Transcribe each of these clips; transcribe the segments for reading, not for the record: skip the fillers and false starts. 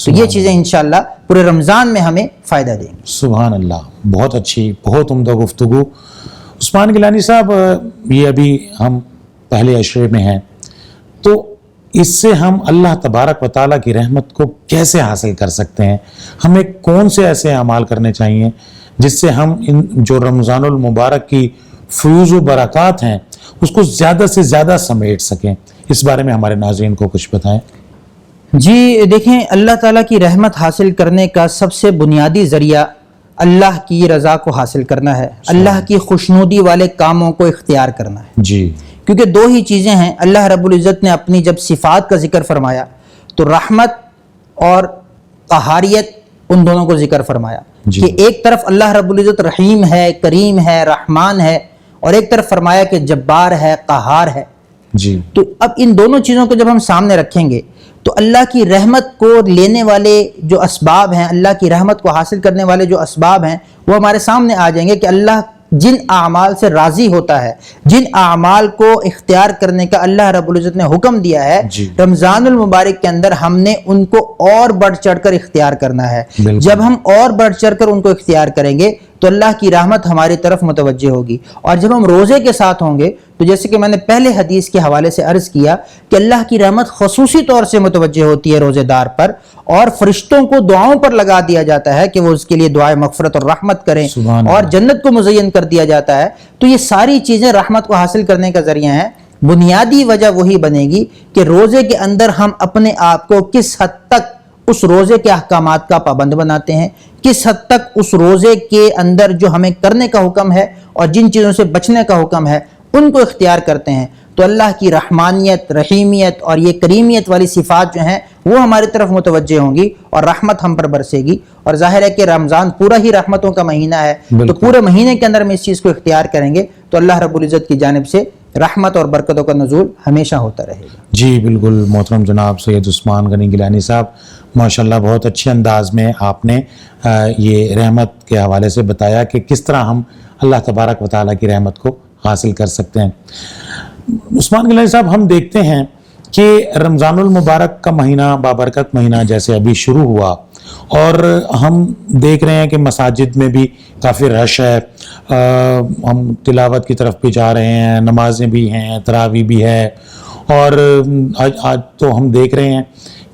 تو یہ چیزیں انشاءاللہ پورے رمضان میں ہمیں فائدہ دیں گی۔ سبحان اللہ، بہت اچھی، بہت عمدہ گفتگو۔ عثمان گیلانی صاحب، یہ ابھی ہم پہلے عشرے میں ہیں، تو اس سے ہم اللہ تبارک و تعالیٰ کی رحمت کو کیسے حاصل کر سکتے ہیں؟ ہمیں کون سے ایسے اعمال کرنے چاہیے جس سے ہم ان جو رمضان المبارک کی فیوز و برکات ہیں اس کو زیادہ سے زیادہ سمیٹ سکیں؟ اس بارے میں ہمارے ناظرین کو کچھ بتائیں۔ جی دیکھیں، اللہ تعالیٰ کی رحمت حاصل کرنے کا سب سے بنیادی ذریعہ اللہ کی رضا کو حاصل کرنا ہے، اللہ کی خوشنودی والے کاموں کو اختیار کرنا ہے۔ جی، کیونکہ دو ہی چیزیں ہیں۔ اللہ رب العزت نے اپنی جب صفات کا ذکر فرمایا تو رحمت اور قہاریت، ان دونوں کو ذکر فرمایا جی۔ کہ ایک طرف اللہ رب العزت رحیم ہے، کریم ہے، رحمان ہے، اور ایک طرف فرمایا کہ جبار ہے، قہار ہے۔ جی، تو اب ان دونوں چیزوں کو جب ہم سامنے رکھیں گے تو اللہ کی رحمت کو لینے والے جو اسباب ہیں، اللہ کی رحمت کو حاصل کرنے والے جو اسباب ہیں، وہ ہمارے سامنے آ جائیں گے کہ اللہ جن اعمال سے راضی ہوتا ہے، جن اعمال کو اختیار کرنے کا اللہ رب العزت نے حکم دیا ہے، جی۔ رمضان المبارک کے اندر ہم نے ان کو اور بڑھ چڑھ کر اختیار کرنا ہے۔ بالکل۔ جب ہم اور بڑھ چڑھ کر ان کو اختیار کریں گے تو اللہ کی رحمت ہماری طرف متوجہ ہوگی۔ اور جب ہم روزے کے ساتھ ہوں گے تو جیسے کہ میں نے پہلے حدیث کے حوالے سے عرض کیا کہ اللہ کی رحمت خصوصی طور سے متوجہ ہوتی ہے روزے دار پر، اور فرشتوں کو دعاؤں پر لگا دیا جاتا ہے کہ وہ اس کے لیے دعائے مغفرت اور رحمت کریں، سبحان اور اللہ۔ جنت کو مزین کر دیا جاتا ہے۔ تو یہ ساری چیزیں رحمت کو حاصل کرنے کا ذریعہ ہیں۔ بنیادی وجہ وہی بنے گی کہ روزے کے اندر ہم اپنے آپ کو کس حد تک اس روزے کے احکامات کا پابند بناتے ہیں، کس حد تک اس روزے کے اندر جو ہمیں کرنے کا حکم ہے اور جن چیزوں سے بچنے کا حکم ہے ان کو اختیار کرتے ہیں، تو اللہ کی رحمانیت، رحیمیت اور یہ کریمیت والی صفات جو ہیں وہ ہماری طرف متوجہ ہوں گی اور رحمت ہم پر برسے گی۔ اور ظاہر ہے کہ رمضان پورا ہی رحمتوں کا مہینہ ہے، تو بالکل۔ پورے مہینے کے اندر ہم اس چیز کو اختیار کریں گے تو اللہ رب العزت کی جانب سے رحمت اور برکتوں کا نزول ہمیشہ ہوتا رہے گا۔ جی بالکل محترم جناب سید عثمان غنی گیلانی صاحب، ماشاءاللہ بہت اچھے انداز میں آپ نے یہ رحمت کے حوالے سے بتایا کہ کس طرح ہم اللہ تبارک و تعالیٰ کی رحمت کو حاصل کر سکتے ہیں۔ عثمان گیلانی صاحب، ہم دیکھتے ہیں کہ رمضان المبارک کا مہینہ، بابرکت مہینہ جیسے ابھی شروع ہوا، اور ہم دیکھ رہے ہیں کہ مساجد میں بھی کافی رش ہے، ہم تلاوت کی طرف بھی جا رہے ہیں، نمازیں بھی ہیں، تراویح بھی ہے، اور آج تو ہم دیکھ رہے ہیں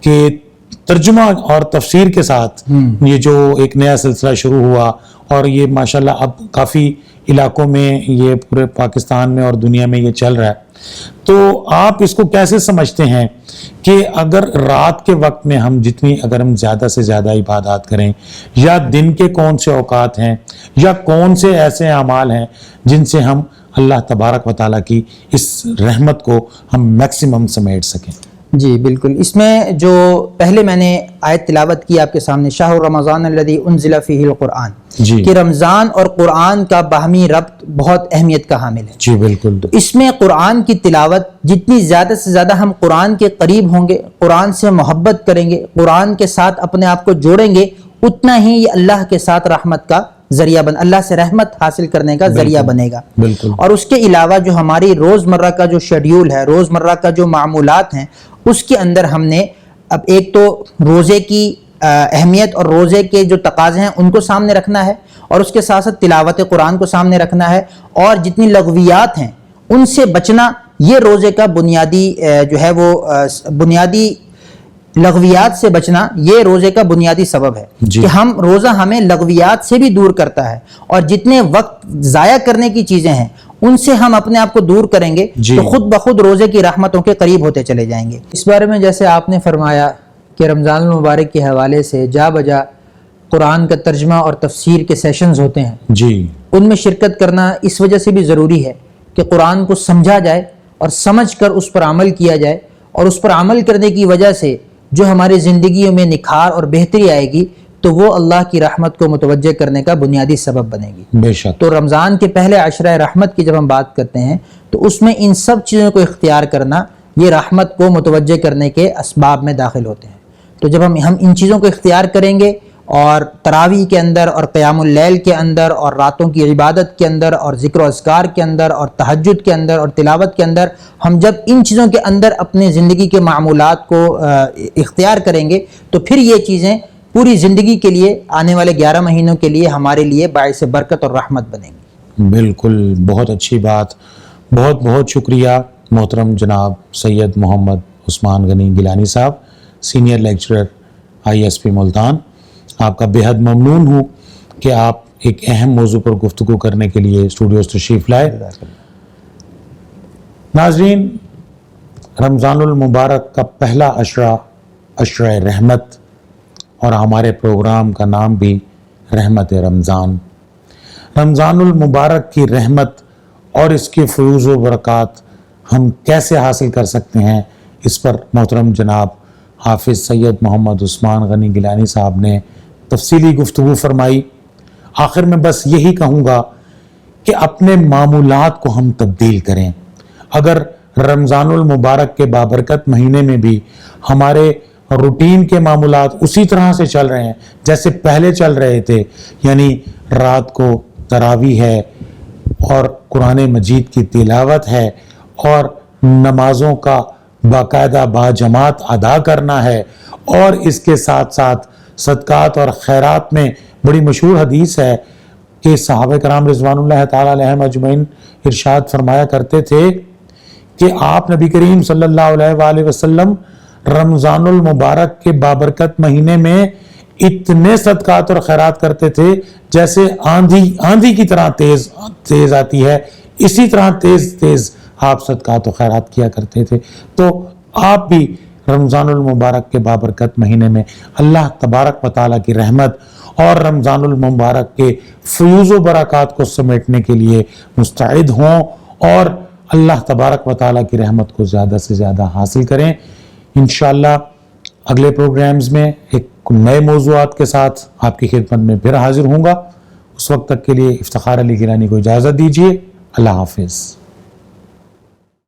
کہ ترجمہ اور تفسیر کے ساتھ یہ جو ایک نیا سلسلہ شروع ہوا، اور یہ ماشاءاللہ اب کافی علاقوں میں، یہ پورے پاکستان میں اور دنیا میں یہ چل رہا ہے۔ تو آپ اس کو کیسے سمجھتے ہیں کہ اگر رات کے وقت میں اگر ہم زیادہ سے زیادہ عبادات کریں، یا دن کے کون سے اوقات ہیں، یا کون سے ایسے اعمال ہیں جن سے ہم اللہ تبارک و تعالیٰ کی اس رحمت کو ہم میکسیمم سمیٹ سکیں؟ جی بالکل، اس میں جو پہلے میں نے آیت تلاوت کی آپ کے سامنے، شہر رمضان الذی انزل فیہ القرآن، جی، کہ رمضان اور قرآن کا باہمی ربط بہت اہمیت کا حامل ہے۔ جی بالکل۔ تو اس میں قرآن کی تلاوت، جتنی زیادہ سے زیادہ ہم قرآن کے قریب ہوں گے، قرآن سے محبت کریں گے، قرآن کے ساتھ اپنے آپ کو جوڑیں گے، اتنا ہی یہ اللہ کے ساتھ رحمت کا ذریعہ اللہ سے رحمت حاصل کرنے کا ذریعہ بنے گا۔ بالکل۔ اور اس کے علاوہ جو ہماری روزمرہ کا جو شیڈیول ہے، روزمرہ کا جو معمولات ہیں، اس کے اندر ہم نے اب ایک تو روزے کی اہمیت اور روزے کے جو تقاضے ہیں ان کو سامنے رکھنا ہے، اور اس کے ساتھ ساتھ تلاوت قرآن کو سامنے رکھنا ہے، اور جتنی لغویات ہیں ان سے بچنا، یہ روزے کا بنیادی جو ہے وہ بنیادی لغویات سے بچنا یہ روزے کا بنیادی سبب ہے، جی۔ کہ روزہ ہمیں لغویات سے بھی دور کرتا ہے، اور جتنے وقت ضائع کرنے کی چیزیں ہیں ان سے ہم اپنے آپ کو دور کریں گے، جی۔ تو خود بخود روزے کی رحمتوں کے قریب ہوتے چلے جائیں گے۔ اس بارے میں جیسے آپ نے فرمایا کہ رمضان المبارک کے حوالے سے جا بجا قرآن کا ترجمہ اور تفسیر کے سیشنز ہوتے ہیں، جی، ان میں شرکت کرنا اس وجہ سے بھی ضروری ہے کہ قرآن کو سمجھا جائے اور سمجھ کر اس پر عمل کیا جائے، اور اس پر عمل کرنے کی وجہ سے جو ہماری زندگیوں میں نکھار اور بہتری آئے گی تو وہ اللہ کی رحمت کو متوجہ کرنے کا بنیادی سبب بنے گی۔ بے شک۔ تو رمضان کے پہلے عشرہ رحمت کی جب ہم بات کرتے ہیں تو اس میں ان سب چیزوں کو اختیار کرنا یہ رحمت کو متوجہ کرنے کے اسباب میں داخل ہوتے ہیں۔ تو جب ہم ان چیزوں کو اختیار کریں گے اور تراویح کے اندر اور قیام اللیل کے اندر اور راتوں کی عبادت کے اندر اور ذکر و اذکار کے اندر اور تہجد کے اندر اور تلاوت کے اندر ہم جب ان چیزوں کے اندر اپنے زندگی کے معمولات کو اختیار کریں گے تو پھر یہ چیزیں پوری زندگی کے لیے آنے والے 11 مہینوں کے لیے ہمارے لیے باعث برکت اور رحمت بنیں گی۔ بالکل، بہت اچھی بات، بہت بہت شکریہ محترم جناب سید محمد عثمان غنی گیلانی صاحب، سینئر لیکچرر ISP ملتان۔ آپ کا بے حد ممنون ہوں کہ آپ ایک اہم موضوع پر گفتگو کرنے کے لیے اسٹوڈیوز تشریف لائے۔ ناظرین، رمضان المبارک کا پہلا عشرہ رحمت، اور ہمارے پروگرام کا نام بھی رحمت رمضان۔ رمضان المبارک کی رحمت اور اس کے فیوز و برکات ہم کیسے حاصل کر سکتے ہیں، اس پر محترم جناب حافظ سید محمد عثمان غنی گیلانی صاحب نے تفصیلی گفتگو فرمائی۔ آخر میں بس یہی کہوں گا کہ اپنے معمولات کو ہم تبدیل کریں۔ اگر رمضان المبارک کے بابرکت مہینے میں بھی ہمارے روٹین کے معمولات اسی طرح سے چل رہے ہیں جیسے پہلے چل رہے تھے، یعنی رات کو تراویح ہے اور قرآن مجید کی تلاوت ہے اور نمازوں کا باقاعدہ باجماعت ادا کرنا ہے، اور اس کے ساتھ ساتھ صدقات اور خیرات میں بڑی مشہور حدیث ہے کہ صحابہ کرام رضوان اللہ تعالی علیہم اجمعین ارشاد فرمایا کرتے تھے کہ آپ نبی کریم صلی اللہ علیہ وآلہ وسلم رمضان المبارک کے بابرکت مہینے میں اتنے صدقات اور خیرات کرتے تھے جیسے آندھی کی طرح تیز آتی ہے، اسی طرح تیز آپ صدقات و خیرات کیا کرتے تھے۔ تو آپ بھی رمضان المبارک کے بابرکت مہینے میں اللہ تبارک و تعالیٰ کی رحمت اور رمضان المبارک کے فیوز و برکات کو سمیٹنے کے لیے مستعد ہوں اور اللہ تبارک و تعالیٰ کی رحمت کو زیادہ سے زیادہ حاصل کریں۔ انشاءاللہ اگلے پروگرامز میں ایک نئے موضوعات کے ساتھ آپ کی خدمت میں پھر حاضر ہوں گا۔ اس وقت تک کے لیے افتخار علی گیلانی کو اجازت دیجیے۔ اللہ حافظ۔